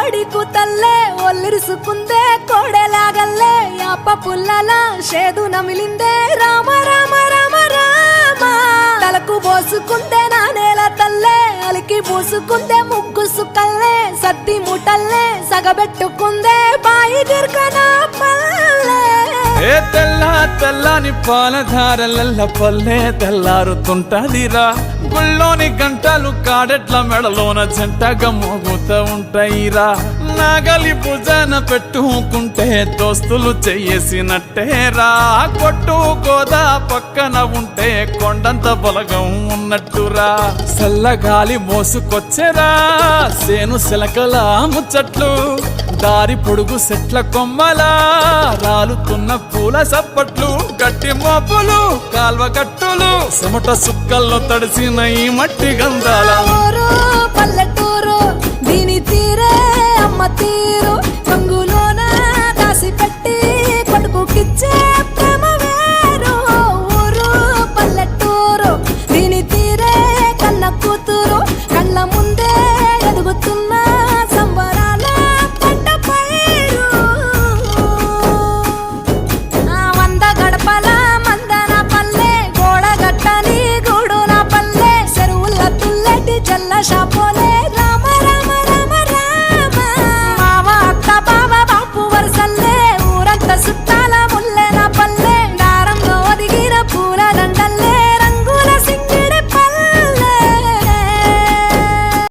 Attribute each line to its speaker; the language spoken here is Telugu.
Speaker 1: కోడి కూతల్లే ఒల్లిరుసుకుందే కోడెలాగల్లే యాప పుల్లల షేదు నమిలిందే రామ రామ రామ రామ తలకు పోసుకుందే నానేల తల్లే అలికి పూసుకుందే ముగ్గు సుక్కల్లే సత్తి ముటల్లే సగబెట్టుకుందే బాయి గిర్కన పల్లె
Speaker 2: ఏ తెల్ల తెల్లని పాలధారలల్ల పల్లె తెల్లారుతుంటదిరా గుళ్ళోని గంటలు కాడెట్ల మెడలోన జంటగా మోగుతూ ఉంటాయిరా నాగలి భుజాన పెట్టుకుంటే దోస్తులు చెయ్యేసినట్టేరా కొట్టు గోదా పక్కన ఉంటే కొండంత బలగం ఉన్నట్టురా చల్లగాలి మోసుకొచ్చెరా సేను సిలకల ముచ్చట్లు దారి పొడుగు సెట్ల కొమ్మలా రాలుతున్న పూల సప్పట్లు గట్టి మోపులు కాల్వ గట్టులు చెమట సుక్కల్లో తడిసిన ఈ మట్టి గంధాల
Speaker 1: పల్లెటూరు